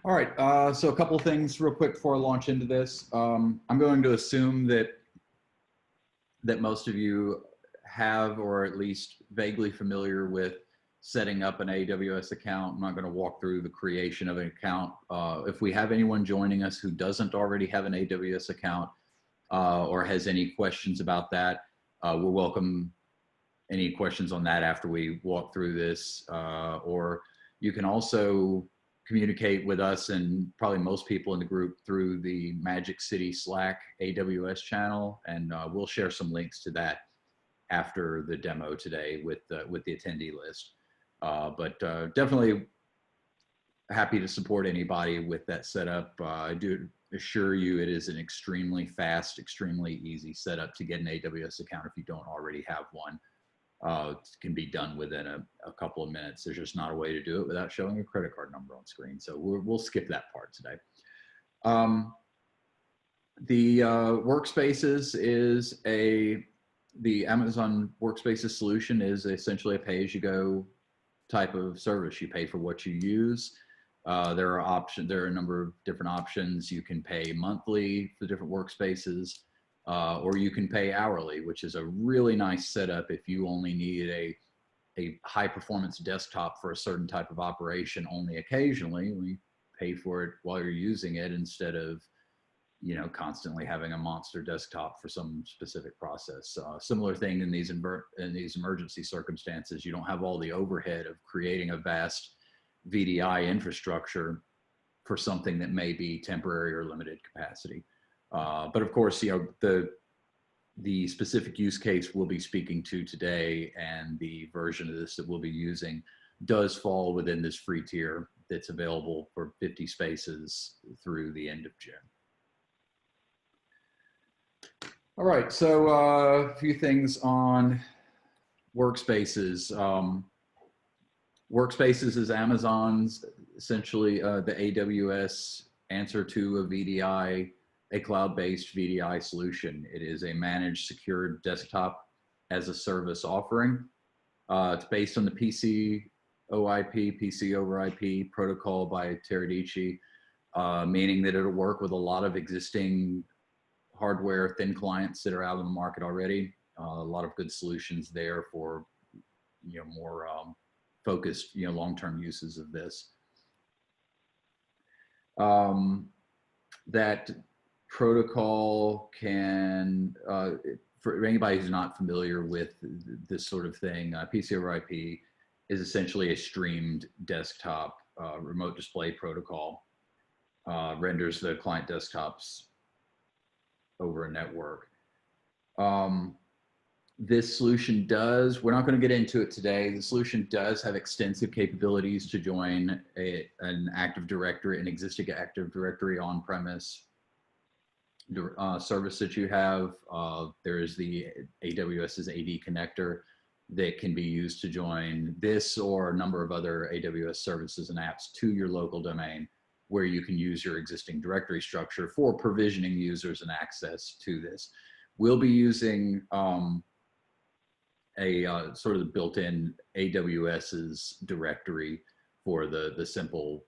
All right, so a couple of things real quick before I launch into this. I'm going to assume that most of you have, or at least vaguely familiar with, setting up an AWS account. I'm not going to walk through the creation of an account. If we have anyone joining us who doesn't already have an AWS account or has any questions about that, we'll welcome any questions on that after we walk through this. Or you can also communicate with us and probably most people in the group through the Magic City Slack AWS channel, and we'll share some links to that after the demo today with the attendee list. But definitely happy to support anybody with that setup. I do assure you it is an extremely fast, extremely easy setup to get an AWS account if you don't already have one. It can be done within a couple of minutes. There's just not a way to do it without showing a credit card number on screen. So we'll skip that part today. The Workspaces is the Amazon Workspaces solution is essentially a pay-as-you-go type of service. You pay for what you use. There are a number of different options. You can pay monthly for different workspaces. Or you can pay hourly, which is a really nice setup if you only need a high performance desktop for a certain type of operation only occasionally. We pay for it while you're using it instead of, you know, constantly having a monster desktop for some specific process. Similar thing in these emergency circumstances. You don't have all the overhead of creating a vast VDI infrastructure for something that may be temporary or limited capacity. But of course, you know, the specific use case we'll be speaking to today and the version of this that we'll be using does fall within this free tier that's available for 50 spaces through the end of June. All right, so a few things on Workspaces. Workspaces is Amazon's, essentially the AWS answer to a VDI, a cloud-based VDI solution. It is a managed, secure desktop as a service offering. It's based on the PC over IP protocol by Teradici, meaning that it'll work with a lot of existing hardware thin clients that are out in the market already. A lot of good solutions there for, you know, more focused, you know, long-term uses of this. That protocol can, for anybody who's not familiar with this sort of thing, PC over IP is essentially a streamed desktop remote display protocol, renders the client desktops over a network. This solution does, we're not going to get into it today, the solution does have extensive capabilities to join an Active Directory, an existing Active Directory on-premise service that you have. There is the AWS's AD connector that can be used to join this or a number of other AWS services and apps to your local domain, where you can use your existing directory structure for provisioning users and access to this. We'll be using sort of the built-in AWS's directory for the simple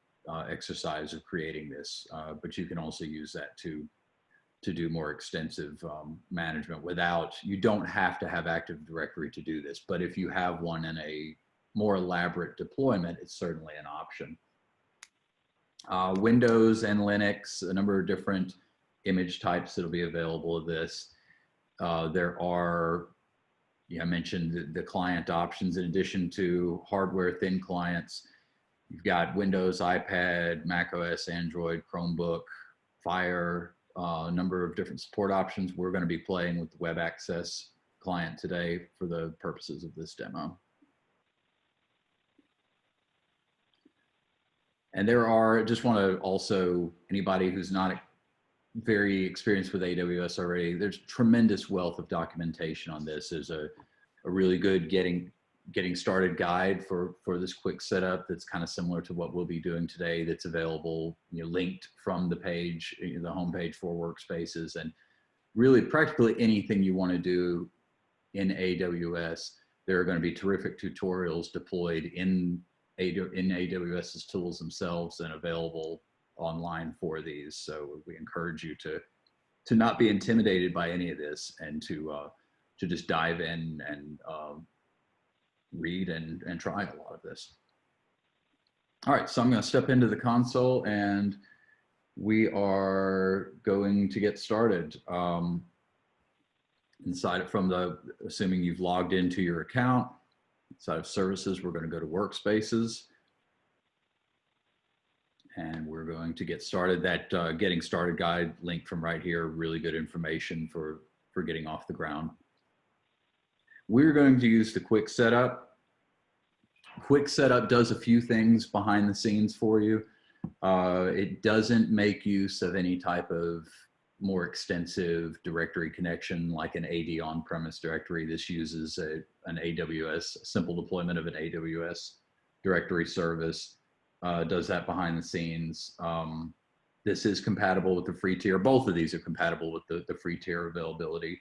exercise of creating this, but you can also use that to do more extensive management you don't have to have Active Directory to do this, but if you have one in a more elaborate deployment, it's certainly an option. Windows and Linux, a number of different image types that'll be available of this. There are, I mentioned the client options in addition to hardware thin clients. You've got Windows, iPad, Mac OS, Android, Chromebook, Fire, a number of different support options. We're going to be playing with the web access client today for the purposes of this demo. And there are, just want to also, anybody who's not very experienced with AWS already, there's tremendous wealth of documentation on this. There's a really good getting started guide for this quick setup that's kind of similar to what we'll be doing today, that's available, linked from the page, the homepage for Workspaces, and really practically anything you want to do in AWS. There are going to be terrific tutorials deployed in AWS's tools themselves and available online for these. So we encourage you to not be intimidated by any of this, and to just dive in and read and try a lot of this. All right, so I'm going to step into the console and we are going to get started. Inside from assuming you've logged into your account, inside of services, we're going to go to Workspaces. And we're going to get started. That getting started guide link from right here, really good information for getting off the ground. We're going to use the quick setup. Quick setup does a few things behind the scenes for you. It doesn't make use of any type of more extensive directory connection like an AD on-premise directory. This uses an AWS, simple deployment of an AWS directory service. Does that behind the scenes. This is compatible with the free tier. Both of these are compatible with the free tier availability.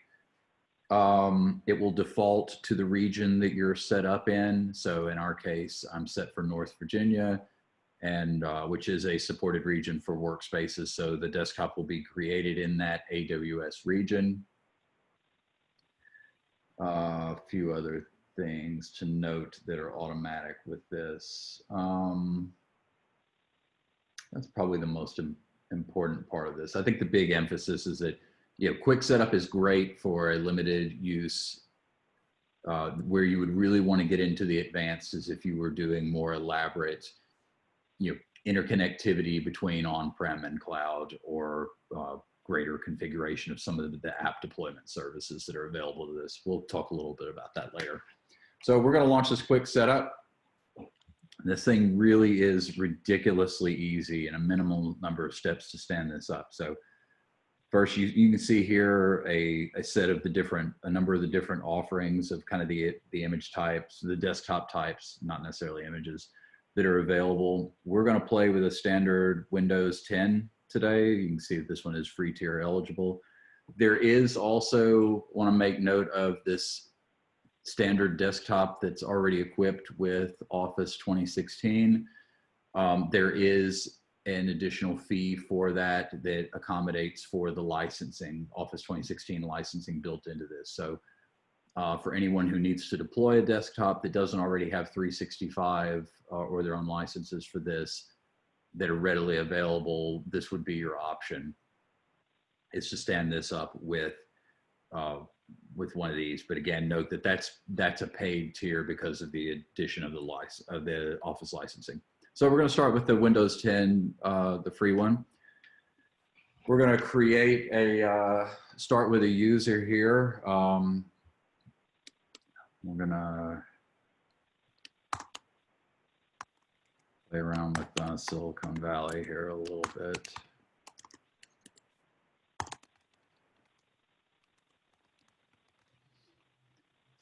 It will default to the region that you're set up in. So in our case, I'm set for North Virginia, and which is a supported region for Workspaces. So the desktop will be created in that AWS region. A few other things to note that are automatic with this. That's probably the most important part of this. I think the big emphasis is that, you know, quick setup is great for a limited use. Where you would really want to get into the advanced is if you were doing more elaborate, you know, interconnectivity between on-prem and cloud, or greater configuration of some of the app deployment services that are available to this. We'll talk a little bit about that later. So we're going to launch this quick setup. This thing really is ridiculously easy and a minimal number of steps to stand this up. So first, you can see here a set of a number of the different offerings of kind of the image types, the desktop types, not necessarily images, that are available. We're going to play with a standard Windows 10 today. You can see that this one is free tier eligible. There is also, want to make note of this standard desktop that's already equipped with Office 2016. There is an additional fee for that accommodates for the licensing, Office 2016 licensing built into this. So for anyone who needs to deploy a desktop that doesn't already have 365 or their own licenses for this that are readily available, this would be your option, is to stand this up with one of these. But again, note that that's a paid tier because of the addition of the Office licensing. So we're going to start with the Windows 10, the free one. We're going to start with a user here. We're going to play around with Silicon Valley here a little bit.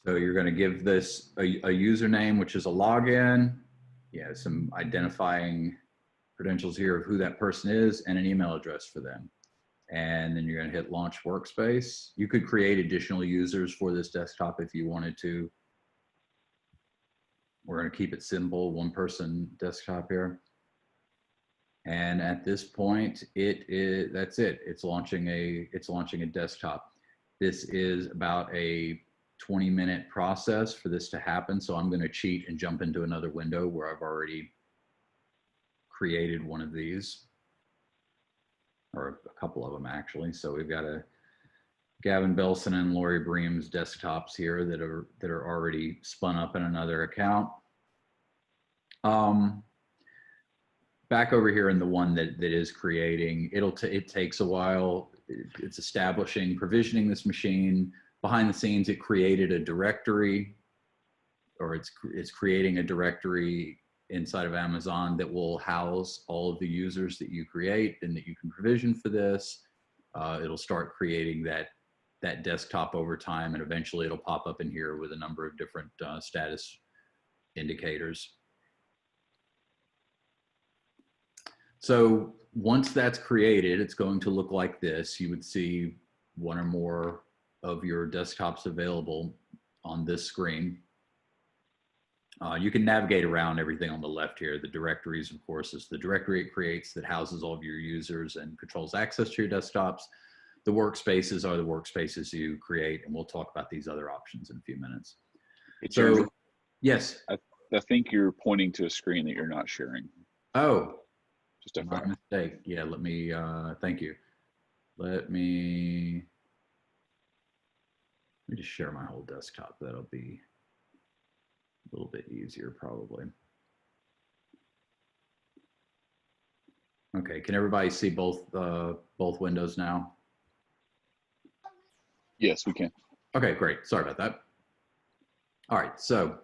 So you're going to give this a username, which is a login. Yeah, some identifying credentials here of who that person is, and an email address for them. And then you're going to hit Launch Workspace. You could create additional users for this desktop if you wanted to. We're going to keep it simple, one person desktop here. And at this point, that's it. It's launching a desktop. This is about a 20-minute process for this to happen. So I'm going to cheat and jump into another window where I've already created one of these, or a couple of them actually. So we've got Gavin Belson and Lori Bream's desktops here that are already spun up in another account. Back over here in the one that is creating, it takes a while. It's establishing, provisioning this machine. Behind the scenes, it created a directory, or it's creating a directory inside of Amazon that will house all of the users that you create and that you can provision for this. It'll start creating that desktop over time, and eventually it'll pop up in here with a number of different status indicators. So once that's created, it's going to look like this. You would see one or more of your desktops available on this screen. You can navigate around everything on the left here. The directories, of course, is the directory it creates that houses all of your users and controls access to your desktops. The workspaces are the workspaces you create, and we'll talk about these other options in a few minutes. Hey, So, Jeremy, yes. I think you're pointing to a screen that you're not sharing. Oh, Just a my mistake. Yeah, let me, thank you. Let me just share my whole desktop. That'll be a little bit easier probably. Okay, can everybody see both windows now? Yes, we can. Okay, great. Sorry about that. All right, so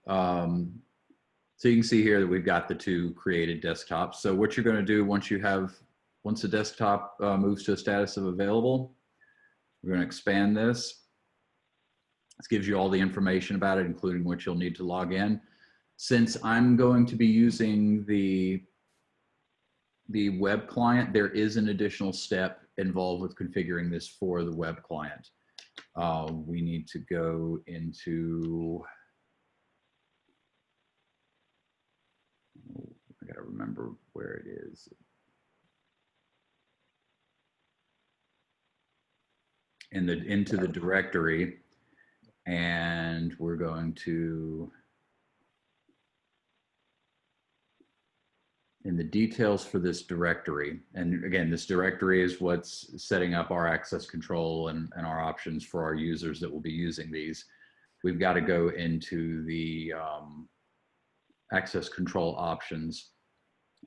so you can see here that we've got the two created desktops. So what you're going to do once the desktop moves to a status of available, we're going to expand this. This gives you all the information about it, including what you'll need to log in. Since I'm going to be using the web client, there is an additional step involved with configuring this for the web client. We need to go into, I gotta remember where it is. Into the directory, and we're going to, in the details for this directory, and again, this directory is what's setting up our access control and our options for our users that will be using these. We've got to go into the access control options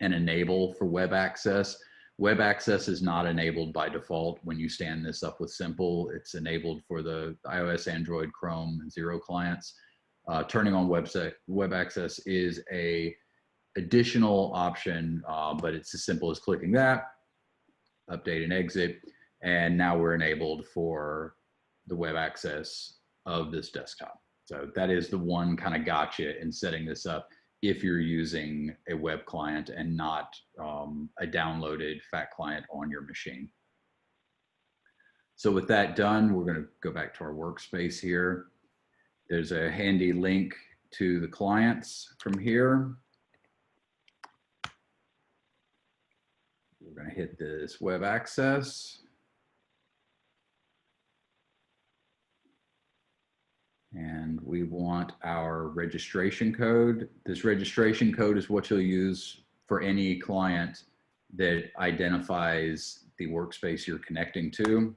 and enable for web access. Web access is not enabled by default when you stand this up with Simple. It's enabled for the iOS, Android, Chrome, and Zero clients. Turning on web access is a additional option, but it's as simple as clicking that, update and exit, and now we're enabled for the web access of this desktop. So that is the one kind of gotcha in setting this up if you're using a web client and not a downloaded fat client on your machine. So with that done, we're going to go back to our workspace here. There's a handy link to the clients from here. We're going to hit this web access. And we want our registration code. This registration code is what you'll use for any client that identifies the workspace you're connecting to.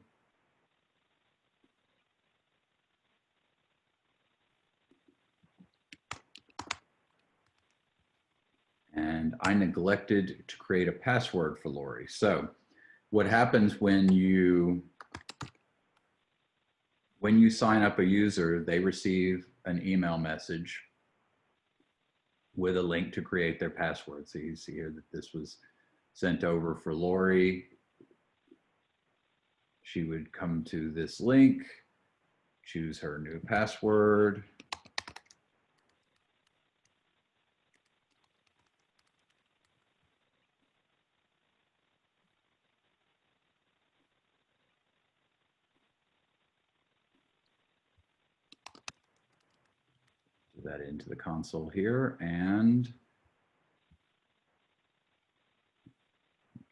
And I neglected to create a password for Lori. So what happens when you sign up a user, they receive an email message with a link to create their password. So you see here that this was sent over for Lori. She would come to this link, choose her new password. That into the console here and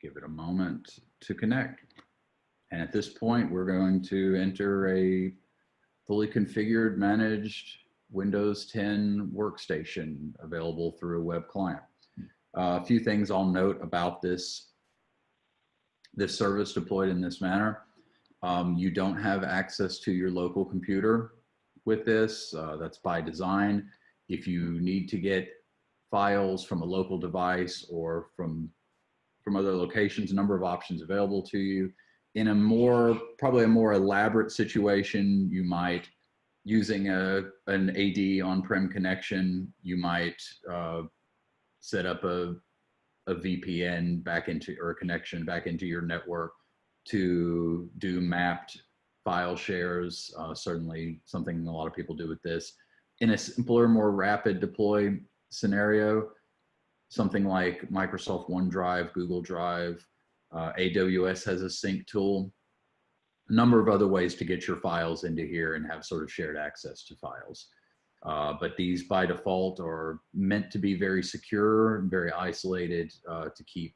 give it a moment to connect. And at this point, we're going to enter a fully configured, managed Windows 10 workstation available through a web client. A few things I'll note about this service deployed in this manner. You don't have access to your local computer with this. That's by design. If you need to get files from a local device or from other locations, a number of options available to you. In a probably a more elaborate situation, you might, using an AD on-prem connection, you might set up a VPN back into, or a connection back into your network to do mapped file shares. Certainly something a lot of people do with this. In a simpler, more rapid deploy scenario, something like Microsoft OneDrive, Google Drive, AWS has a sync tool, a number of other ways to get your files into here and have sort of shared access to files. But these by default are meant to be very secure and very isolated to keep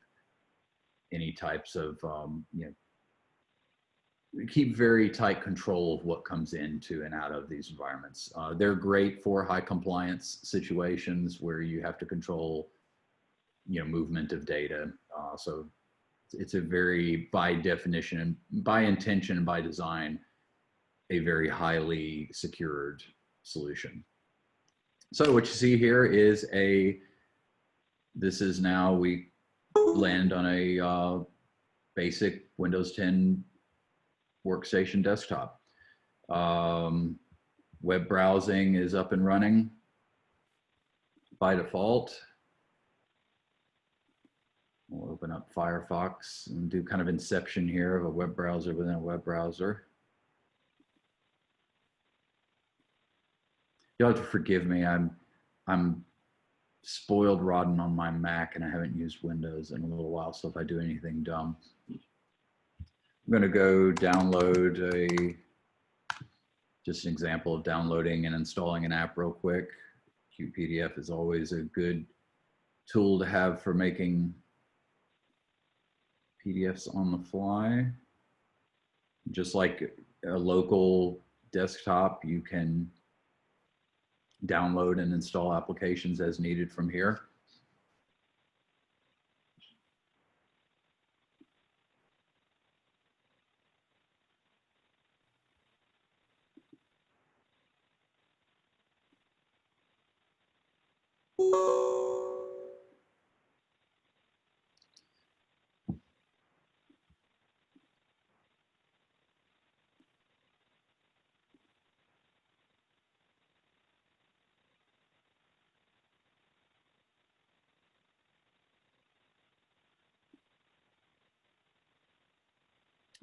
any types of, keep very tight control of what comes into and out of these environments. They're great for high compliance situations where you have to control, movement of data. So it's a very, by definition, and by intention and by design, a very highly secured solution. So what you see here is this is now, we land on a basic Windows 10 workstation desktop. Web browsing is up and running by default. We'll open up Firefox and do kind of inception here of a web browser within a web browser. You'll have to forgive me. I'm spoiled rotten on my Mac and I haven't used Windows in a little while. So if I do anything dumb, I'm going to go download just an example of downloading and installing an app real quick. QPDF is always a good tool to have for making PDFs on the fly. Just like a local desktop, you can download and install applications as needed from here.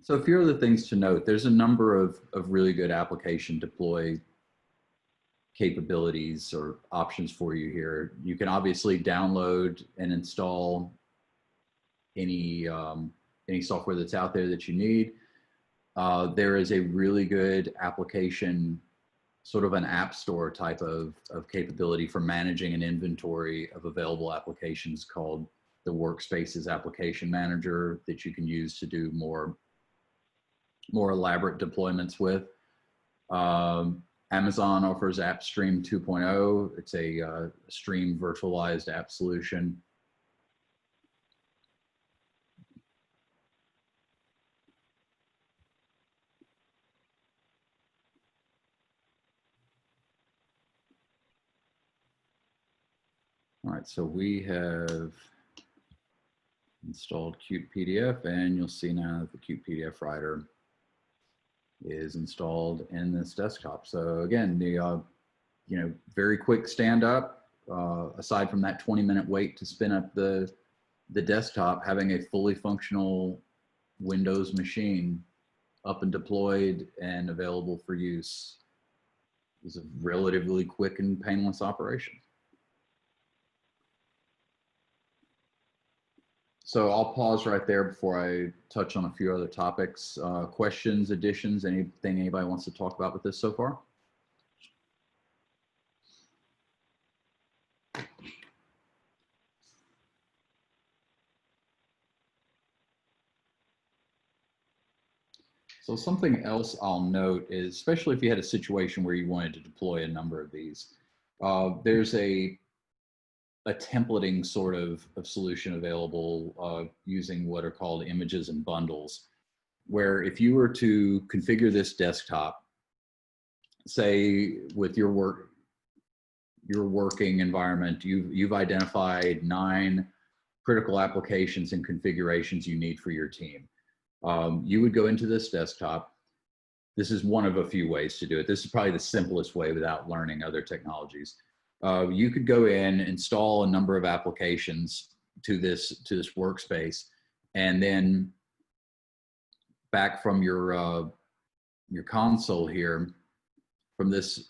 So a few other things to note. There's a number of really good application deploy capabilities or options for you here. You can obviously download and install any software that's out there that you need. There is a really good application, sort of an app store type of capability for managing an inventory of available applications called the Workspaces Application Manager that you can use to do more elaborate deployments with. Amazon offers AppStream 2.0. It's a stream virtualized app solution. All right, so we have installed QtPDF, and you'll see now that the QtPDF writer is installed in this desktop. So again, the very quick stand up. Aside from that 20-minute wait to spin up the desktop, having a fully functional Windows machine up and deployed and available for use is a relatively quick and painless operation. So I'll pause right there before I touch on a few other topics. Questions, additions, anything anybody wants to talk about with this so far? So something else I'll note is, especially if you had a situation where you wanted to deploy a number of these, there's a templating sort of solution available using what are called images and bundles, where if you were to configure this desktop, say with your working environment, you've identified 9 critical applications and configurations you need for your team. You would go into this desktop. This is one of a few ways to do it. This is probably the simplest way without learning other technologies. You could go in, install a number of applications to this workspace, and then back from your console here, from this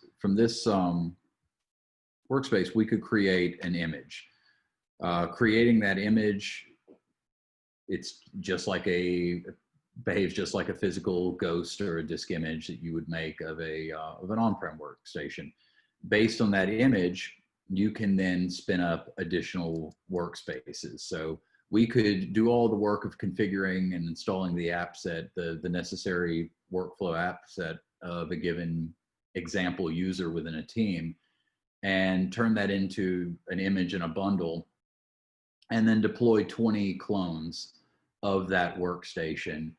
workspace, we could create an image. Creating that image, it's just like behaves just like a physical ghost or a disk image that you would make of an on-prem workstation. based on that image, you can then spin up additional workspaces. So we could do all the work of configuring and installing the app set, the necessary workflow app set of a given example user within a team, and turn that into an image in a bundle, and then deploy 20 clones of that workstation,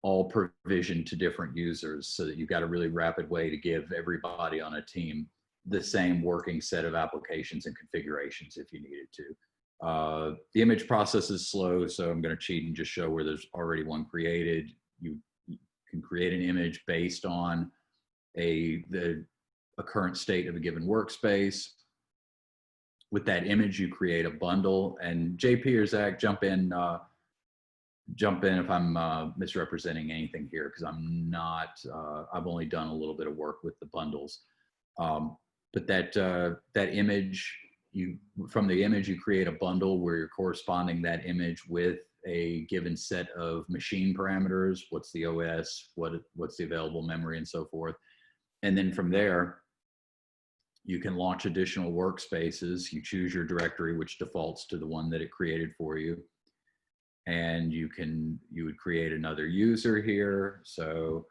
all provisioned to different users, so that you've got a really rapid way to give everybody on a team the same working set of applications and configurations if you needed to. The image process is slow, so I'm going to cheat and just show where there's already one created. You can create an image based on a current state of a given workspace. With that image, you create a bundle. And JP or Zach, jump in if I'm misrepresenting anything here, because I'm not. I've only done a little bit of work with the bundles. But that image, from the image you create a bundle where you're corresponding that image with a given set of machine parameters. What's the OS? What's the available memory, and so forth. And then from there, you can launch additional workspaces. You choose your directory, which defaults to the one that it created for you. And you would create another user here. So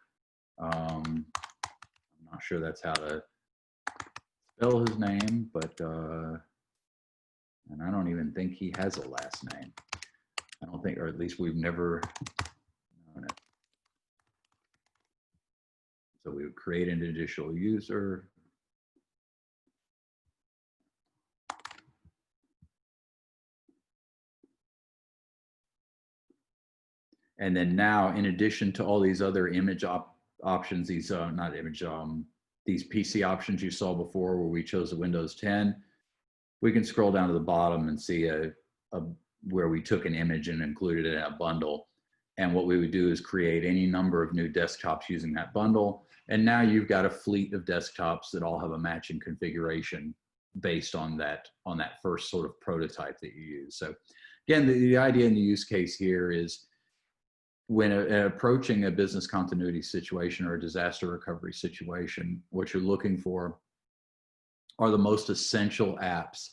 I'm not sure that's how to spell his name, but and I don't even think he has a last name. I don't think, or at least we've never known it. So we would create an additional user. And then now, in addition to all these other image options, these not image, these PC options you saw before where we chose the Windows 10, we can scroll down to the bottom and see where we took an image and included it in a bundle. And what we would do is create any number of new desktops using that bundle. And now you've got a fleet of desktops that all have a matching configuration based on that first sort of prototype that you use. So again, the idea in the use case here is, when approaching a business continuity situation or a disaster recovery situation, what you're looking for are the most essential apps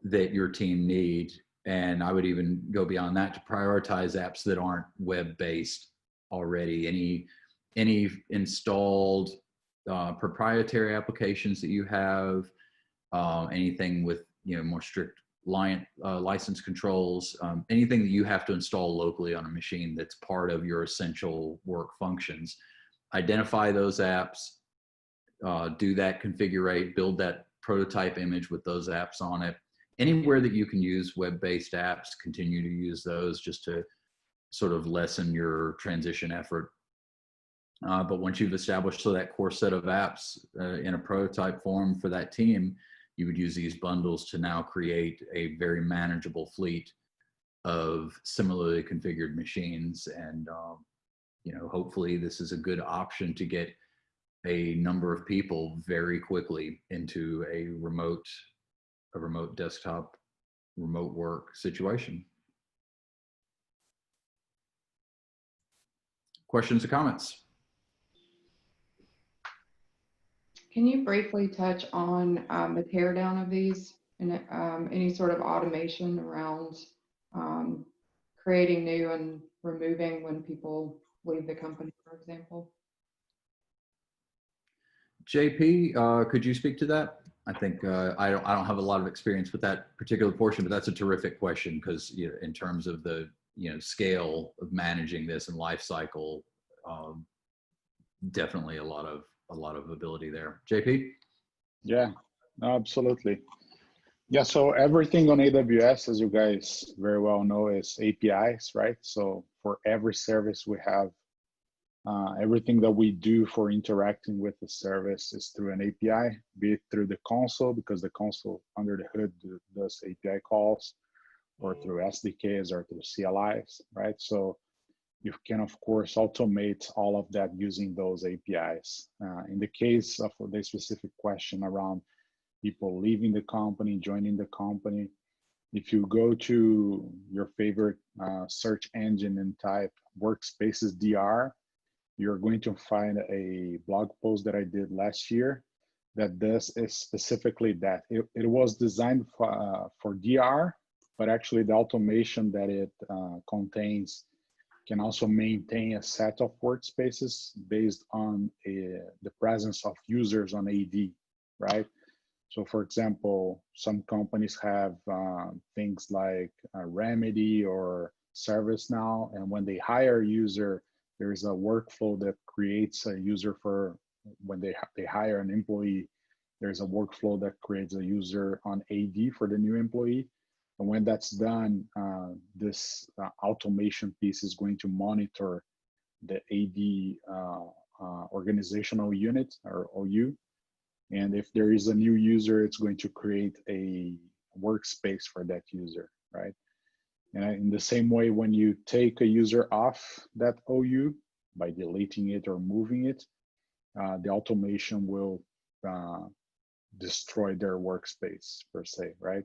that your team need. And I would even go beyond that to prioritize apps that aren't web-based already. Any installed proprietary applications that you have, anything with more strict license controls, anything that you have to install locally on a machine that's part of your essential work functions. Identify those apps, do that, configure, build that prototype image with those apps on it. Anywhere that you can use web-based apps, continue to use those just to sort of lessen your transition effort. But once you've established that core set of apps in a prototype form for that team, you would use these bundles to now create a very manageable fleet of similarly configured machines. And hopefully this is a good option to get a number of people very quickly into a remote desktop, remote work situation. Questions or comments? Can you briefly touch on the teardown of these and any sort of automation around creating new and removing when people leave the company, for example? JP, could you speak to that? I think I don't have a lot of experience with that particular portion, but that's a terrific question, because in terms of the scale of managing this and life cycle, definitely a lot of ability there. JP? Yeah, absolutely. Yeah, so everything on AWS, as you guys very well know, is APIs, right? So for every service we have, everything that we do for interacting with the service is through an API, be it through the console, because the console under the hood does API calls, or through SDKs or through CLIs, right? So you can, of course, automate all of that using those APIs. In the case of the specific question around people leaving the company, joining the company, if you go to your favorite search engine and type Workspaces DR, you're going to find a blog post that I did last year that does is specifically that. It was designed for DR, but actually the automation that it contains can also maintain a set of workspaces based on the presence of users on AD, right? So for example, some companies have things like Remedy or ServiceNow, and when they hire a user, there's a workflow that creates a user for, when they hire an employee, there's a workflow that creates a user on AD for the new employee. And when that's done, this automation piece is going to monitor the AD organizational unit, or OU. And if there is a new user, it's going to create a workspace for that user, right? And in the same way, when you take a user off that OU by deleting it or moving it, the automation will destroy their workspace per se, right?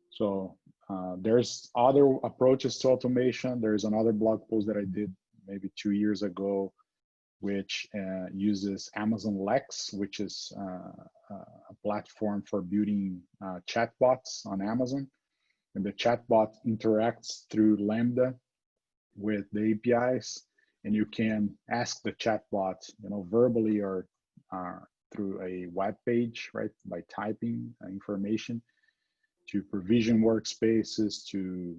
So there's other approaches to automation. There's another blog post that I did maybe 2 years ago, which uses Amazon Lex, which is a platform for building chatbots on Amazon. And the chatbot interacts through Lambda with the APIs, and you can ask the chatbot, verbally or through a web page, right, by typing information, to provision workspaces, to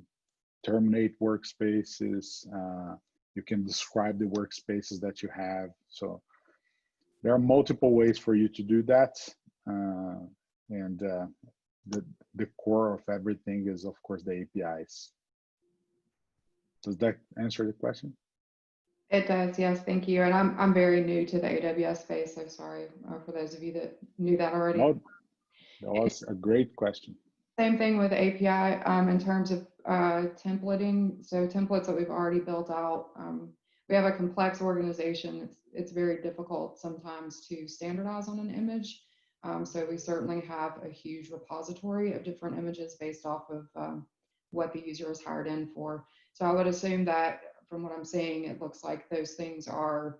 terminate workspaces. You can describe the workspaces that you have. So there are multiple ways for you to do that. And the core of everything is, of course, the APIs. Does that answer the question? It does, yes, thank you. And I'm very new to the AWS space, so sorry for those of you that knew that already. No, that was a great question. Same thing with API in terms of templating. So templates that we've already built out. We have a complex organization. It's very difficult sometimes to standardize on an image. So we certainly have a huge repository of different images based off of what the user is hired in for. So I would assume that from what I'm seeing, it looks like those things are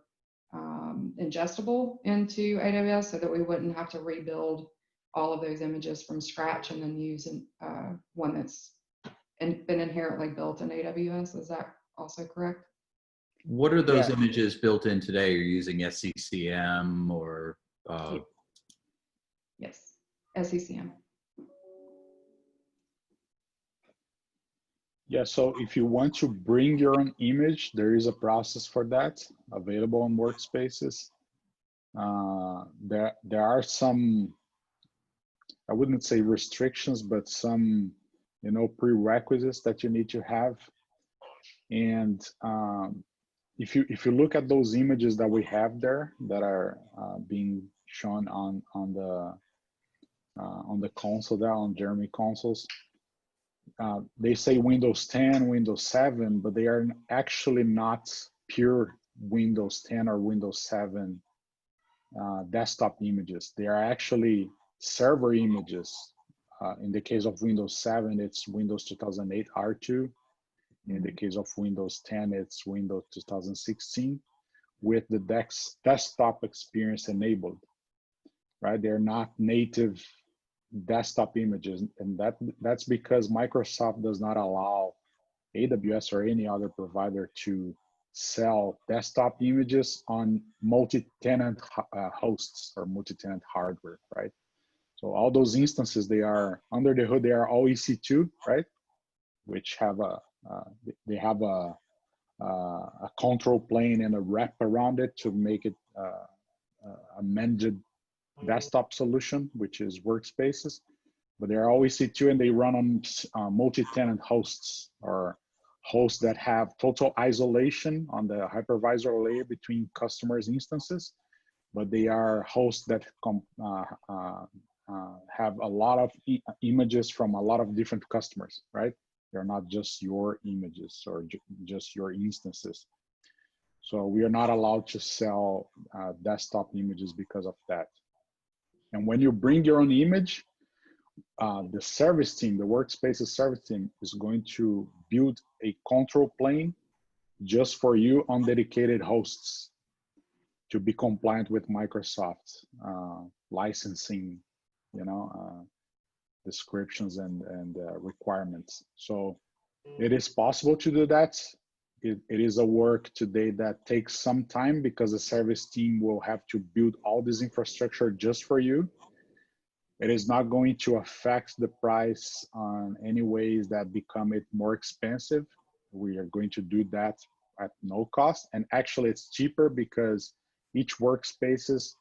ingestible into AWS so that we wouldn't have to rebuild all of those images from scratch and then use one that's been inherently built in AWS. Is that also correct? What are those images built in today? You're using SCCM or? Yes, SCCM. Yeah, so if you want to bring your own image, there is a process for that available on Workspaces. There are some, I wouldn't say restrictions, but some, prerequisites that you need to have. And if you look at those images that we have there that are being shown on the console there, on Jeremy consoles, they say Windows 10, Windows 7, but they are actually not pure Windows 10 or Windows 7 desktop images. They are actually server images. In the case of Windows 7, it's Windows 2008 R2. In the case of Windows 10, it's Windows 2016 with the desktop experience enabled, right? They're not native desktop images, and that's because Microsoft does not allow AWS or any other provider to sell desktop images on multi-tenant hosts or multi-tenant hardware, right? So all those instances, they are under the hood, they are all EC2, right? Which have they have a control plane and a wrap around it to make it a managed desktop solution, which is Workspaces. But they're all EC2 and they run on multi-tenant hosts, or hosts that have total isolation on the hypervisor layer between customers' instances, but they are hosts that have a lot of images from a lot of different customers, right? They're not just your images or just your instances. So we are not allowed to sell desktop images because of that. And when you bring your own image, the service team, the Workspaces service team, is going to build a control plane just for you on dedicated hosts. to be compliant with Microsoft licensing, descriptions and requirements. So it is possible to do that. It is a work today that takes some time because the service team will have to build all this infrastructure just for you. It is not going to affect the price on any ways that become it more expensive. We are going to do that at no cost. And actually it's cheaper because each workspaces,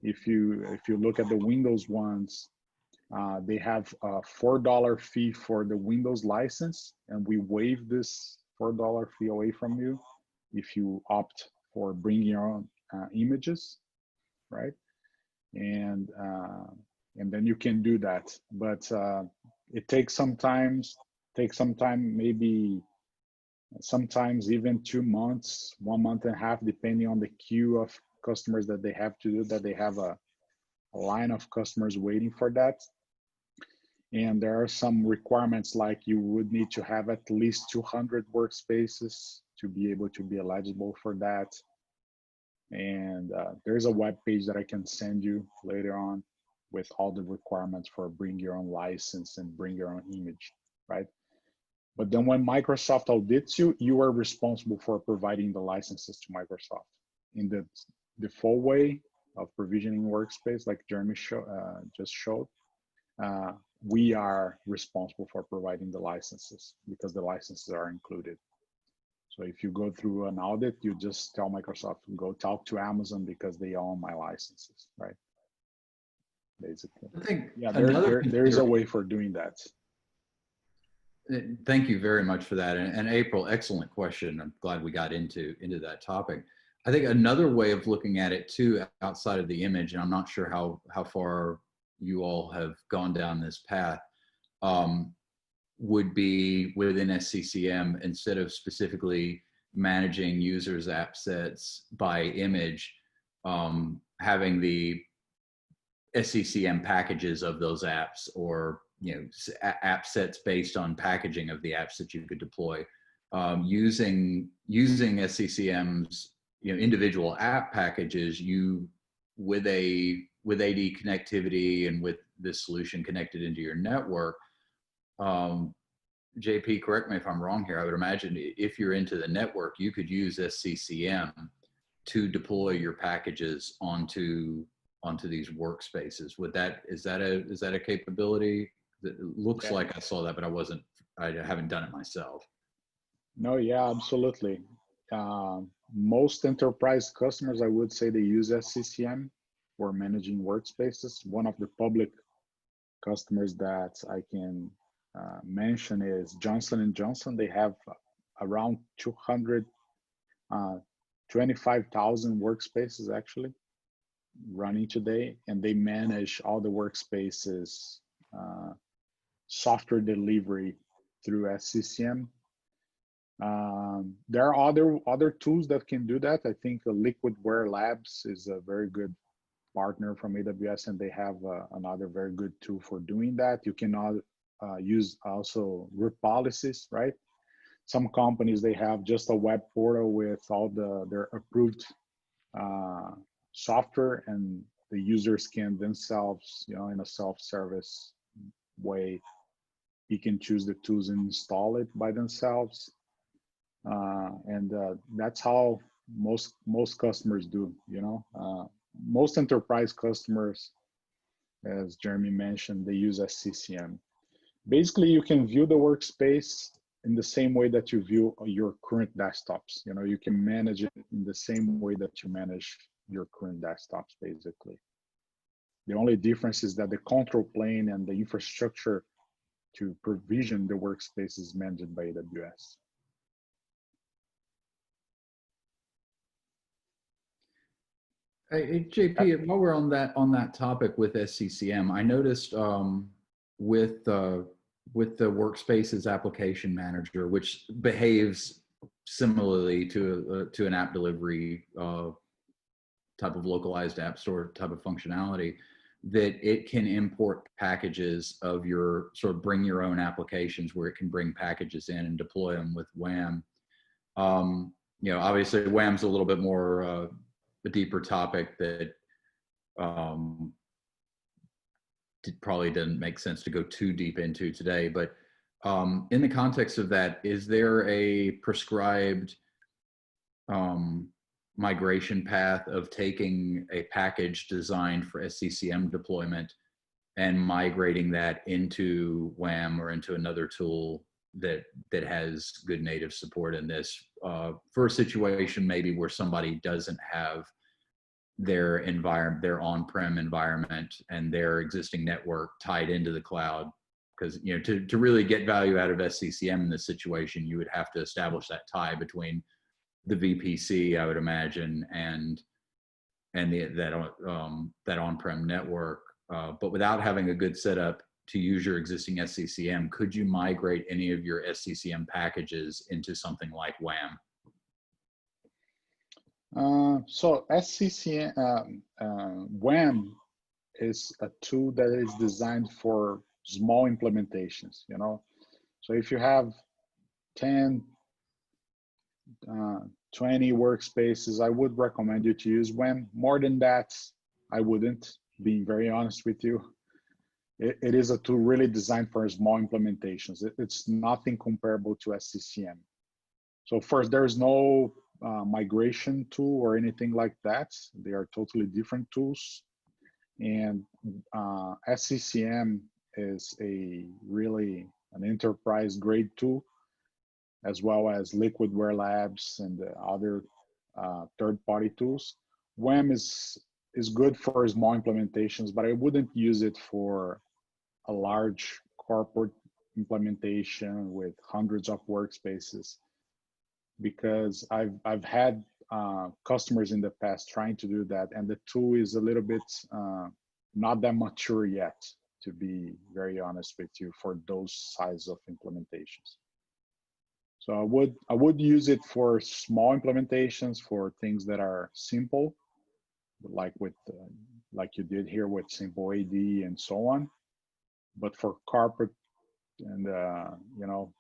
if you look at the Windows ones, they have a $4 fee for the Windows license, and we waive this $4 fee away from you if you opt for bringing your own images, right? And then you can do that, but it takes some time, maybe sometimes even 2 months, 1 month and a half, depending on the queue of customers that they have to do that. They have a line of customers waiting for that. And there are some requirements, like you would need to have at least 200 workspaces to be able to be eligible for that. And there's a web page that I can send you later on with all the requirements for bring your own license and bring your own image, right? But then when Microsoft audits you, you are responsible for providing the licenses to Microsoft. In the default way of provisioning workspace, like Jeremy just showed, we are responsible for providing the licenses because the licenses are included. So if you go through an audit, you just tell Microsoft, go talk to Amazon because they own my licenses, right? Basically. I think yeah, there is a way for doing that. Thank you very much for that. And April, excellent question. I'm glad we got into that topic. I think another way of looking at it too, outside of the image, and I'm not sure how far you all have gone down this path, would be within SCCM, instead of specifically managing users' app sets by image, having the SCCM packages of those apps, or app sets based on packaging of the apps that you could deploy, using SCCM's individual app packages. You with AD connectivity and with this solution connected into your network. JP, correct me if I'm wrong here. I would imagine if you're into the network, you could use SCCM to deploy your packages onto these workspaces. Is that a capability? It looks like I saw that, but I haven't done it myself. No, yeah, absolutely. Most enterprise customers, I would say, they use SCCM for managing workspaces. One of the public customers that I can mention is Johnson & Johnson. They have around 225,000 workspaces actually running today, and they manage all the workspaces software delivery through SCCM. There are other tools that can do that. I think Liquidware Labs is a very good partner from AWS, and they have another very good tool for doing that. You can use also root policies, right? Some companies, they have just a web portal with all their approved software, and the users can themselves, in a self-service way, you can choose the tools and install it by themselves. And that's how most customers do, most enterprise customers, as Jeremy mentioned, they use SCCM. Basically, you can view the workspace in the same way that you view your current desktops. You can manage it in the same way that you manage your current desktops, basically. The only difference is that the control plane and the infrastructure to provision the workspace is managed by AWS. Hey, JP, while we're on that topic with SCCM, I noticed with the Workspaces application manager, which behaves similarly to an app delivery type of localized app store type of functionality, that it can import packages of your sort of bring your own applications, where it can bring packages in and deploy them with Wham. Obviously Wham's a little bit more deeper topic that probably doesn't make sense to go too deep into today. But in the context of that, is there a prescribed migration path of taking a package designed for SCCM deployment and migrating that into Wham or into another tool that has good native support in this, for a situation maybe where somebody doesn't have their environment, their on-prem environment and their existing network tied into the cloud? Because, you know, to really get value out of SCCM in this situation, you would have to establish that tie between the VPC, I would imagine, and that on-prem network. But without having a good setup to use your existing SCCM, could you migrate any of your SCCM packages into something like Wham? So SCCM, Wham is a tool that is designed for small implementations, you know. So if you have 10, 20 workspaces, I would recommend you to use Wham. More than that, I wouldn't, being very honest with you. It is a tool really designed for small implementations. It's nothing comparable to SCCM. So first, there's no migration tool or anything like that. They are totally different tools. And SCCM is really an enterprise grade tool, as well as Liquidware Labs and the other third-party tools. Wham is good for small implementations, but I wouldn't use it for a large corporate implementation with hundreds of workspaces, because I've had customers in the past trying to do that, and the tool is a little bit not that mature yet, to be very honest with you, for those size of implementations. So I would use it for small implementations, for things that are simple, like like you did here with Simple AD and so on. But for corporate and you know,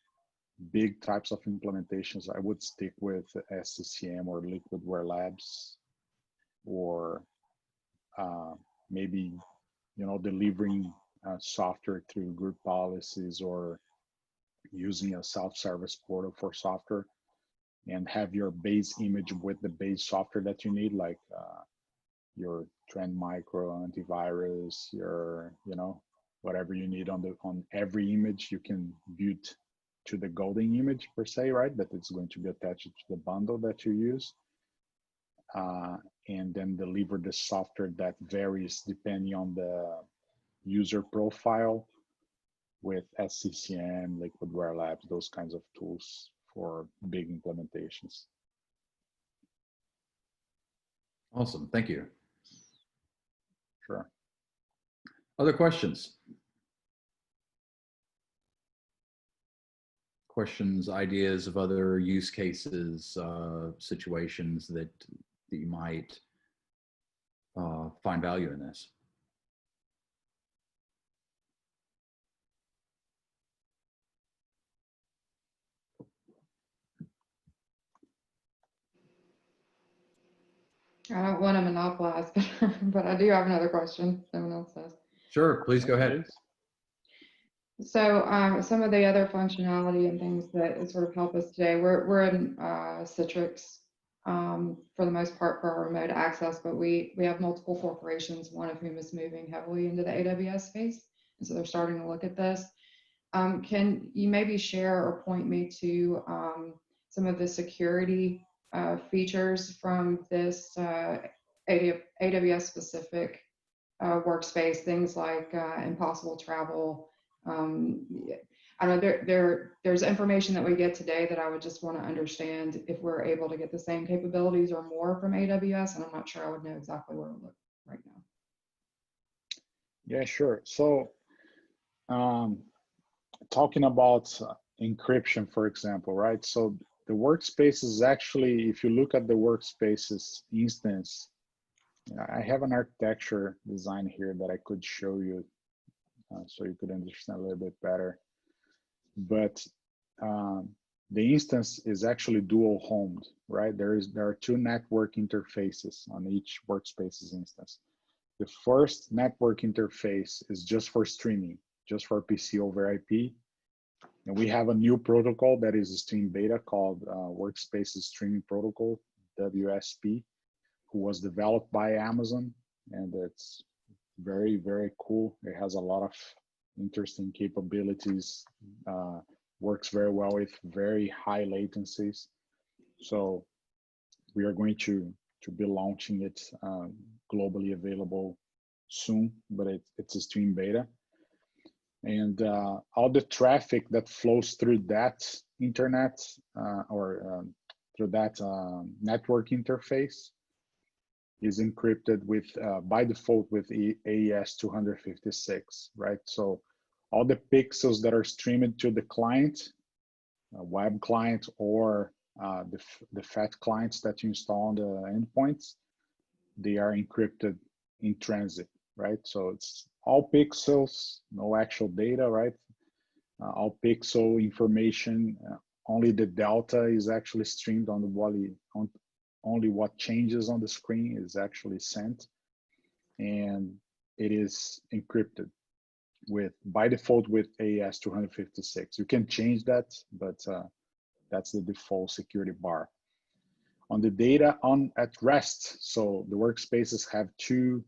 big types of implementations, I would stick with SCCM or Liquidware Labs, or maybe, you know, delivering software through group policies, or using a self-service portal for software, and have your base image with the base software that you need, like your Trend Micro antivirus, your, you know, whatever you need on every image, you can build to the golden image per se, right? That it's going to be attached to the bundle that you use, and then deliver the software that varies depending on the user profile, with SCCM, Liquidware Labs, those kinds of tools for big implementations. Awesome, thank you. Sure. Other questions? Questions, ideas of other use cases, situations that you might find value in this? I don't want to monopolize, but I do have another question. Someone else says. Sure, please go ahead. So some of the other functionality and things that sort of help us today, we're in Citrix for the most part for our remote access, but we have multiple corporations, one of whom is moving heavily into the AWS space. And so they're starting to look at this. Can you maybe share or point me to some of the security features from this AWS specific workspace, things like impossible travel? I know there's information that we get today that I would just want to understand if we're able to get the same capabilities or more from AWS, and I'm not sure I would know exactly where to look right now. Yeah, sure. So talking about encryption, for example, right? So the Workspaces, actually, if you look at the Workspaces instance, I have an architecture design here that I could show you so you could understand a little bit better. But the instance is actually dual homed, right? There are two network interfaces on each Workspaces instance. The first network interface is just for streaming, just for PC over IP. And we have a new protocol that is still in beta called Workspaces Streaming Protocol, WSP, who was developed by Amazon. And it's very, very cool. It has a lot of interesting capabilities, works very well with very high latencies. So we are going to be launching it globally available soon, but it's a stream beta. And all the traffic that flows through that internet through that network interface is encrypted with by default with AES 256, right? So all the pixels that are streamed to the client, web client, or the FAT clients that you install on the endpoints, they are encrypted in transit, right? So it's all pixels, no actual data, right? All pixel information, only the delta is actually streamed on the wally, only what changes on the screen is actually sent, and it is encrypted with by default with AES 256. You can change that, but that's the default security bar. On the data at rest, so the Workspaces have two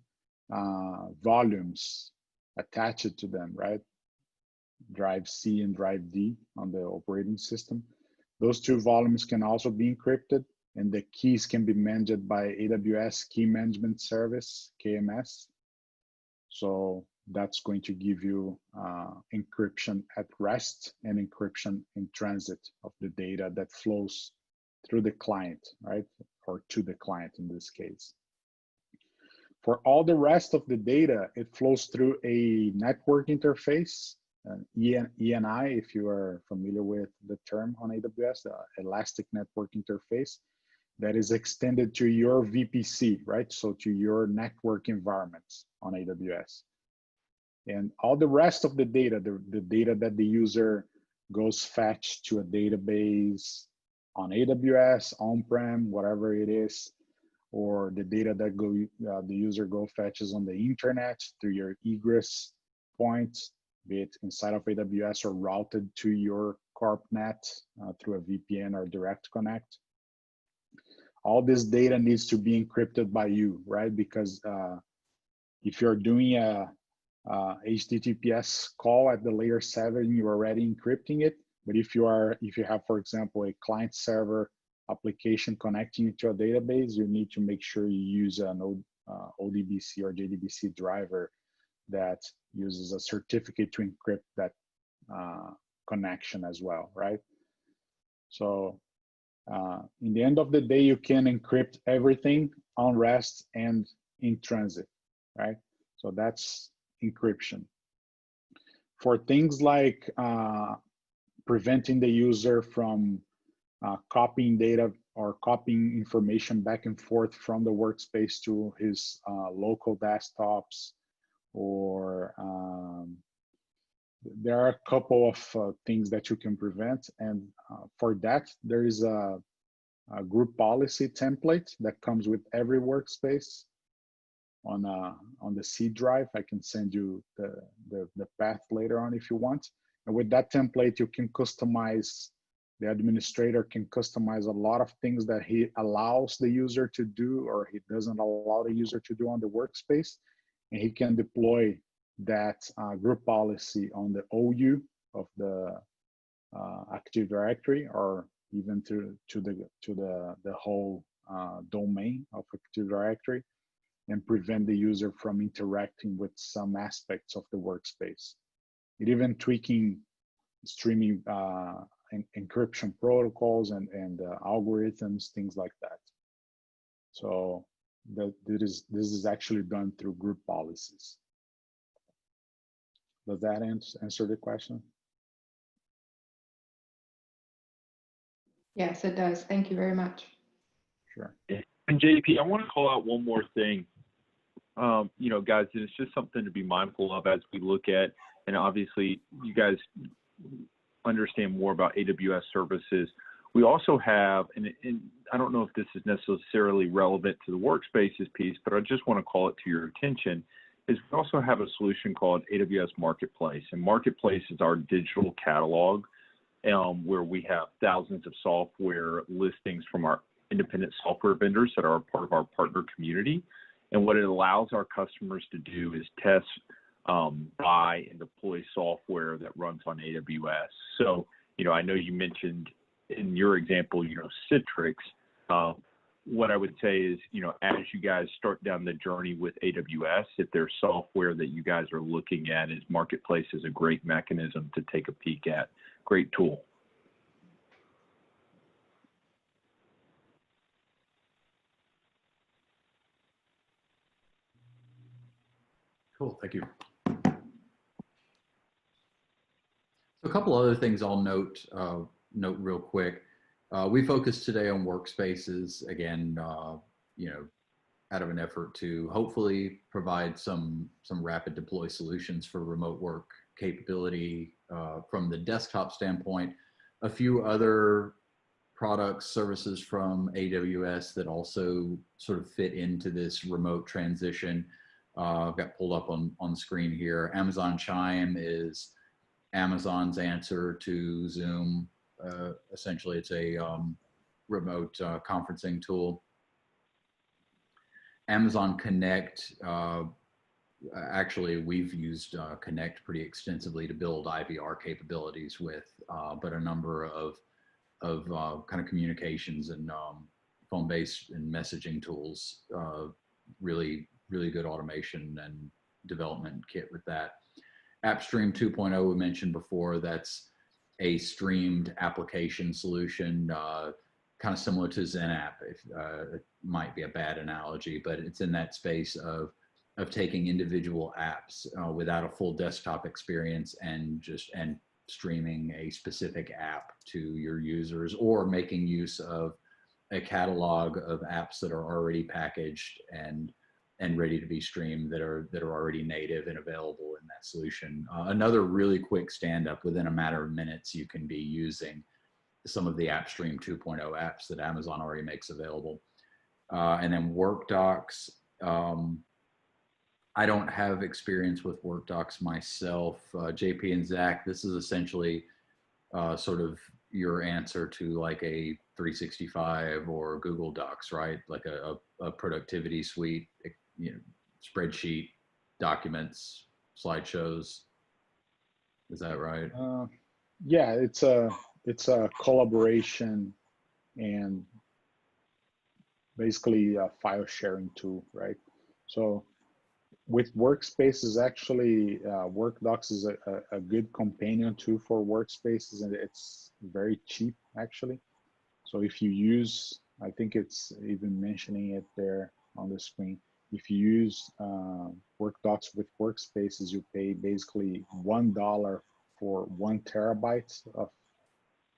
volumes attached to them, right? Drive C and drive D on the operating system. Those two volumes can also be encrypted, and the keys can be managed by AWS Key Management Service, KMS. So that's going to give you encryption at rest and encryption in transit of the data that flows through the client, right? Or to the client in this case. For all the rest of the data, it flows through a network interface, ENI, if you are familiar with the term on AWS, Elastic Network Interface, that is extended to your VPC, right? So to your network environments on AWS. And all the rest of the data, the data that the user goes fetch to a database on AWS, on-prem, whatever it is, or the data that the user go fetches on the internet through your egress point, be it inside of AWS or routed to your CorpNet through a VPN or direct connect. All this data needs to be encrypted by you, right? Because if you're doing a HTTPS call at the layer 7, you're already encrypting it. But if you have, for example, a client server application connecting to a database, you need to make sure you use an ODBC or JDBC driver that uses a certificate to encrypt that connection as well, right? So in the end of the day, you can encrypt everything on rest and in transit, right? So that's encryption. For things like preventing the user from copying data or copying information back and forth from the workspace to his local desktops, or there are a couple of things that you can prevent. And for that, there is a group policy template that comes with every workspace on the C drive. I can send you the path later on if you want. And with that template, you can customize, the administrator can customize a lot of things that he allows the user to do or he doesn't allow the user to do on the workspace. And he can deploy that group policy on the OU of the Active Directory, or even to the whole domain of Active Directory, and prevent the user from interacting with some aspects of the workspace. It even tweaking streaming encryption protocols and algorithms, things like that. So this is actually done through group policies. Does that answer the question? Yes, it does. Thank you very much. Sure. And JP, I want to call out one more thing. You know, guys, it's just something to be mindful of as we look at, and obviously you guys understand more about AWS services, we also have, and I don't know if this is necessarily relevant to the Workspaces piece, but I just want to call it to your attention, is we also have a solution called AWS Marketplace. And Marketplace is our digital catalog where we have thousands of software listings from our independent software vendors that are part of our partner community. And what it allows our customers to do is test, buy, and deploy software that runs on AWS. So, I know you mentioned in your example, Citrix. What I would say is, as you guys start down the journey with AWS, if there's software that you guys are looking at, is Marketplace is a great mechanism to take a peek at. Great tool. Cool, thank you. So a couple other things I'll note real quick. We focused today on Workspaces, again, out of an effort to hopefully provide some rapid deploy solutions for remote work capability from the desktop standpoint. A few other products, services from AWS that also sort of fit into this remote transition. I've got pulled up on the screen here. Amazon Chime is Amazon's answer to Zoom. Essentially, it's a remote conferencing tool. Amazon Connect, actually, we've used Connect pretty extensively to build IVR capabilities with, but a number of kind of communications and phone-based and messaging tools, really good automation and development kit with that. AppStream 2.0 we mentioned before, that's a streamed application solution, kind of similar to ZenApp. It might be a bad analogy, but it's in that space of taking individual apps without a full desktop experience and streaming a specific app to your users, or making use of a catalog of apps that are already packaged and ready to be streamed that are already native and available in that solution. Another really quick stand-up, within a matter of minutes, you can be using some of the AppStream 2.0 apps that Amazon already makes available. And then WorkDocs. I don't have experience with WorkDocs myself. JP and Zach, this is essentially sort of your answer to like a 365 or Google Docs, right? Like a productivity suite, spreadsheet, documents, slideshows. Is that right? Yeah, it's a collaboration and basically a file sharing tool, right? So with Workspaces, actually, WorkDocs is a good companion tool for Workspaces, and it's very cheap, actually. So if you use, I think it's even mentioning it there on the screen, if you use WorkDocs with Workspaces, you pay basically $1 for 1 terabyte of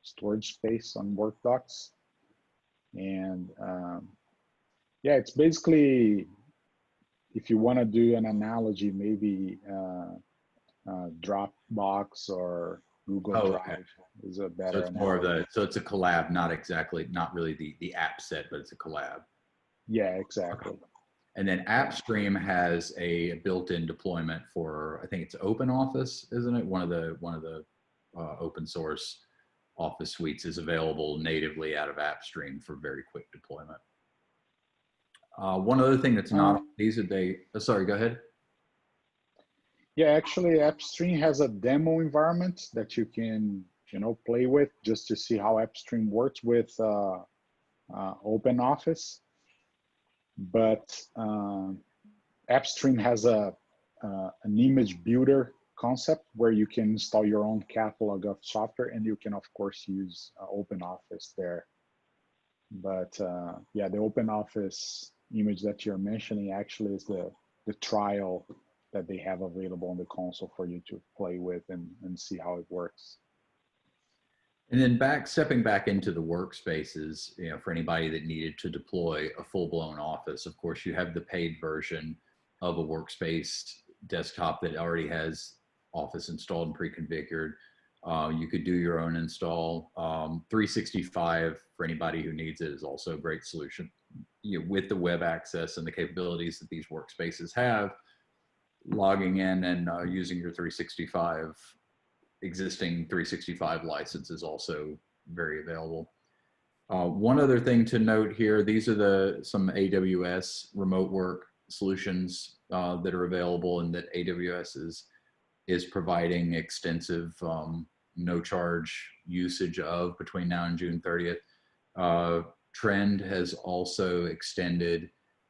storage space on WorkDocs. And yeah, it's basically, if you want to do an analogy, maybe Dropbox or Google Drive is a better. So it's more of so it's a collab, not really the app set, but it's a collab. Yeah, exactly. Okay. And then AppStream has a built-in deployment for, I think it's OpenOffice, isn't it? One of the open source Office suites is available natively out of AppStream for very quick deployment. One other thing that's not on these sorry, go ahead. Yeah, actually, AppStream has a demo environment that you can, play with just to see how AppStream works with OpenOffice. But AppStream has an image builder concept where you can install your own catalog of software, and you can, of course, use OpenOffice there. But yeah, the OpenOffice image that you're mentioning actually is the trial that they have available on the console for you to play with and see how it works. And then stepping back into the workspaces, for anybody that needed to deploy a full-blown office, of course, you have the paid version of a workspace desktop that already has Office installed and pre-configured. You could do your own install. 365 for anybody who needs it is also a great solution. With the web access and the capabilities that these workspaces have, logging in and using your 365 existing 365 license is also very available. One other thing to note here, these are some AWS remote work solutions that are available and that AWS is providing extensive no charge usage of between now and June 30th. Trend has also extended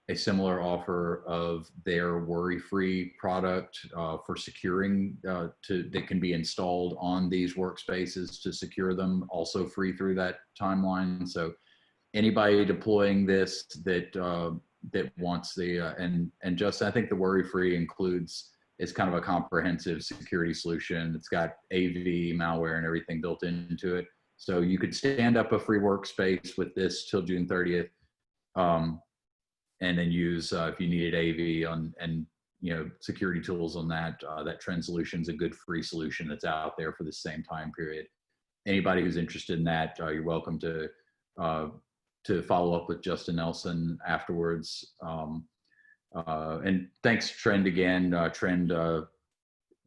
a similar offer of their worry-free product for securing that can be installed on these workspaces to secure them, also free through that timeline. So anybody deploying this that wants the and just I think the worry-free is kind of a comprehensive security solution. It's got AV, malware, and everything built into it. So you could stand up a free workspace with this till June 30th. And then use if you needed AV and security tools on that. That Trend solution is a good free solution that's out there for the same time period. Anybody who's interested in that, you're welcome to follow up with Justin Nelson afterwards. And thanks Trend again. Trend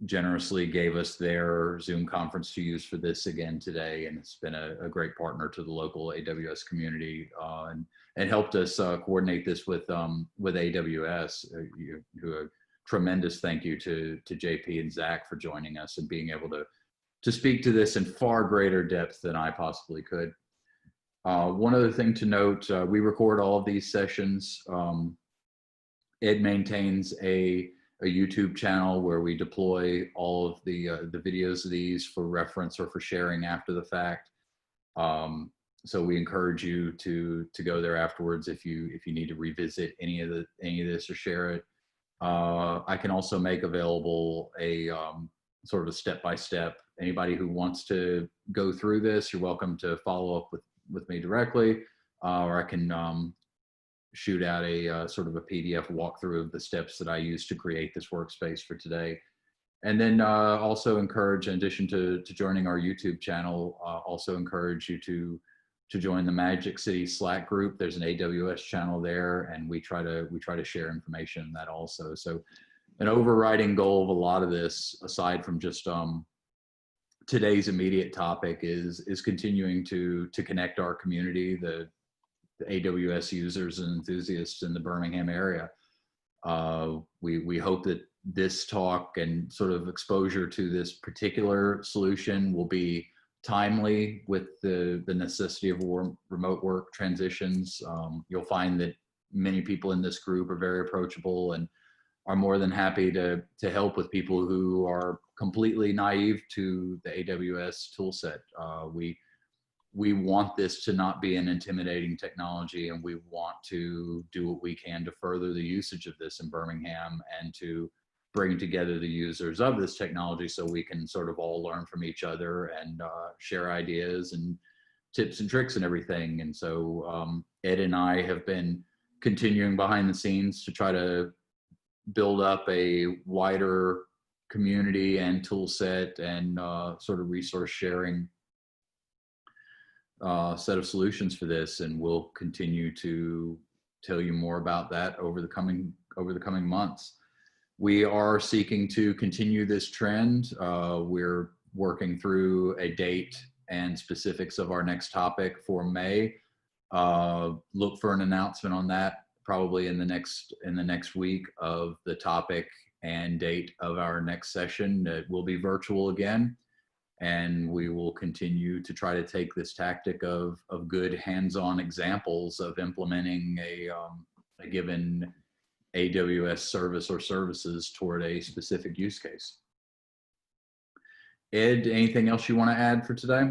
generously gave us their Zoom conference to use for this again today, and it's been a great partner to the local AWS community and helped us coordinate this with AWS. A tremendous thank you to JP and Zach for joining us and being able to speak to this in far greater depth than I possibly could. One other thing to note, we record all of these sessions. Ed maintains a YouTube channel where we deploy all of the videos of these for reference or for sharing after the fact. So we encourage you to go there afterwards if you need to revisit any of this or share it. I can also make available a sort of a step-by-step. Anybody who wants to go through this, you're welcome to follow up with me directly, or I can shoot out a sort of a PDF walkthrough of the steps that I used to create this workspace for today. And then also encourage, in addition to joining our YouTube channel, also encourage you to join the Magic City Slack group. There's an AWS channel there, and we try to share information in that also. So an overriding goal of a lot of this, aside from just today's immediate topic, is continuing to connect our community, the AWS users and enthusiasts in the Birmingham area. We hope that this talk and sort of exposure to this particular solution will be timely with the necessity of remote work transitions. You'll find that many people in this group are very approachable and are more than happy to help with people who are completely naive to the AWS toolset. We want this to not be an intimidating technology, and we want to do what we can to further the usage of this in Birmingham and to bring together the users of this technology so we can sort of all learn from each other and share ideas and tips and tricks and everything. And so Ed and I have been continuing behind the scenes to try to build up a wider community and tool set and sort of resource sharing set of solutions for this, and we'll continue to tell you more about that over the coming months. We are seeking to continue this trend. We're working through a date and specifics of our next topic for May. Look for an announcement on that probably in the next week of the topic and date of our next session. It will be virtual again, and we will continue to try to take this tactic of good hands-on examples of implementing a given AWS service or services toward a specific use case. Ed, anything else you want to add for today?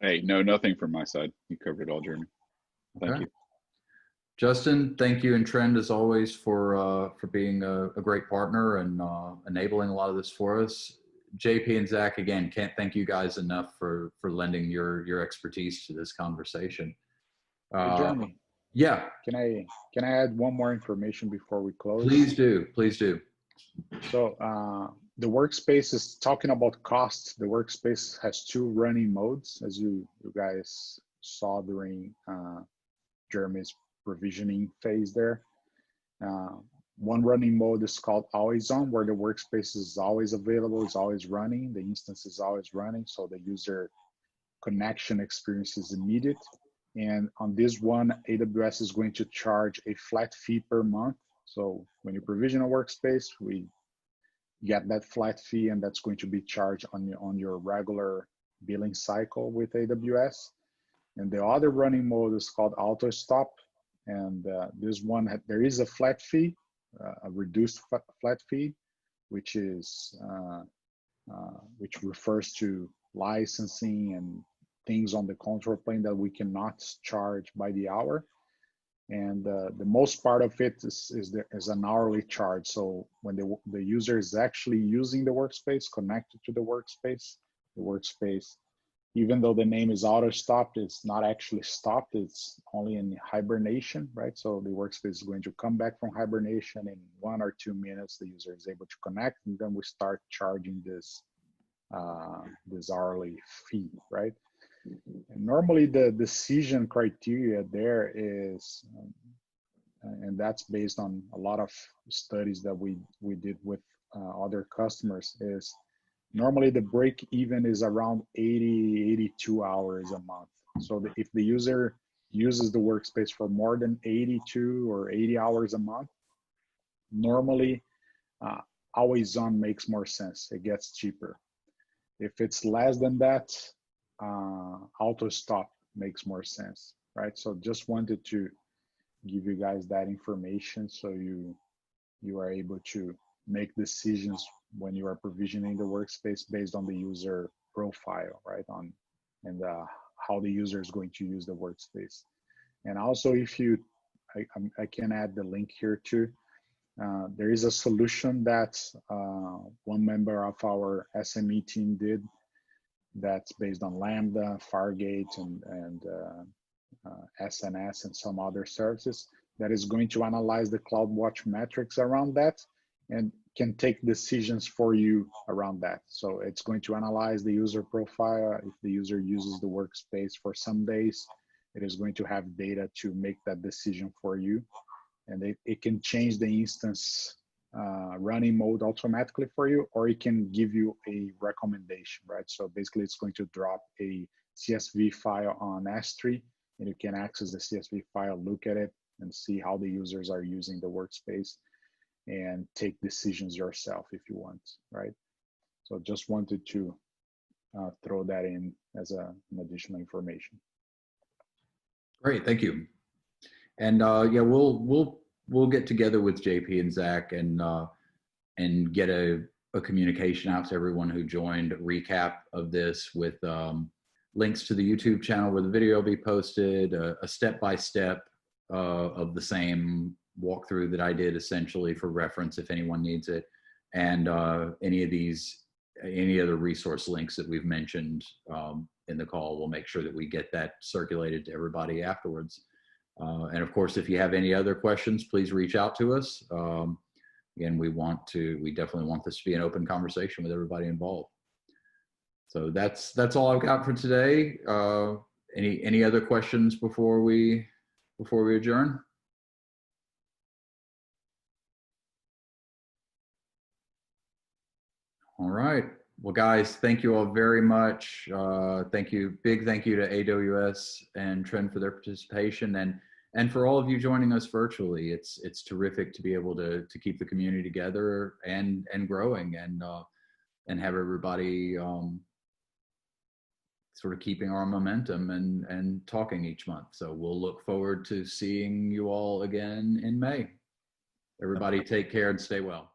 Hey, no, nothing from my side. You covered it all, Jeremy. Thank you. Justin, thank you, and Trend, as always, for being a great partner and enabling a lot of this for us. JP and Zach, again, can't thank you guys enough for lending your expertise to this conversation. Hey, Jeremy, Yeah, Can I add one more information before we close? please do. Please do. So the workspace is talking about costs. The workspace has two running modes, as you guys saw during Jeremy's provisioning phase there. One running mode is called always on, where the workspace is always available, is always running, the instance is always running, so the user connection experience is immediate. And on this one, AWS is going to charge a flat fee per month. So when you provision a workspace, we get that flat fee, and that's going to be charged on your regular billing cycle with AWS. And the other running mode is called auto stop. And this one, there is a flat fee, a reduced flat fee, which is which refers to licensing and things on the control plane that we cannot charge by the hour. And the most part of it is an hourly charge. So when the user is actually using the workspace, connected to the workspace, even though the name is auto stopped, it's not actually stopped, it's only in hibernation, right? So the workspace is going to come back from hibernation in 1 or 2 minutes, the user is able to connect, and then we start charging this hourly fee, right? And normally the decision criteria there is, and that's based on a lot of studies that we did with other customers, is normally the break even is around 82 hours a month. So if the user uses the workspace for more than 82 or 80 hours a month, normally always on makes more sense. It gets cheaper. If it's less than that, auto stop makes more sense, right? So just wanted to give you guys that information so you are able to make decisions when you are provisioning the workspace based on the user profile, right? And how the user is going to use the workspace. And also, if you, I can add the link here too. There is a solution that one member of our SME team did that's based on Lambda, Fargate, and SNS and some other services that is going to analyze the CloudWatch metrics around that and can take decisions for you around that. So it's going to analyze the user profile. If the user uses the workspace for some days, it is going to have data to make that decision for you. And it can change the instance running mode automatically for you, or it can give you a recommendation, right? So basically it's going to drop a CSV file on S3, and you can access the CSV file, look at it, and see how the users are using the workspace and take decisions yourself if you want, right? So just wanted to throw that in as an additional information. Great, thank you. And yeah, we'll get together with JP and Zach and get a communication out to everyone who joined, a recap of this with links to the YouTube channel where the video will be posted, a step-by-step of the same walkthrough that I did essentially for reference if anyone needs it, and any other resource links that we've mentioned in the call. We'll make sure that we get that circulated to everybody afterwards. And of course, if you have any other questions, please reach out to us. Again, we definitely want this to be an open conversation with everybody involved. So that's all I've got for today. Any other questions before we adjourn? All right. Well, guys, thank you all very much. Big thank you to AWS and Trend for their participation, and for all of you joining us virtually. It's terrific to be able to keep the community together and growing and have everybody sort of keeping our momentum and talking each month. So we'll look forward to seeing you all again in May. Everybody take care and stay well.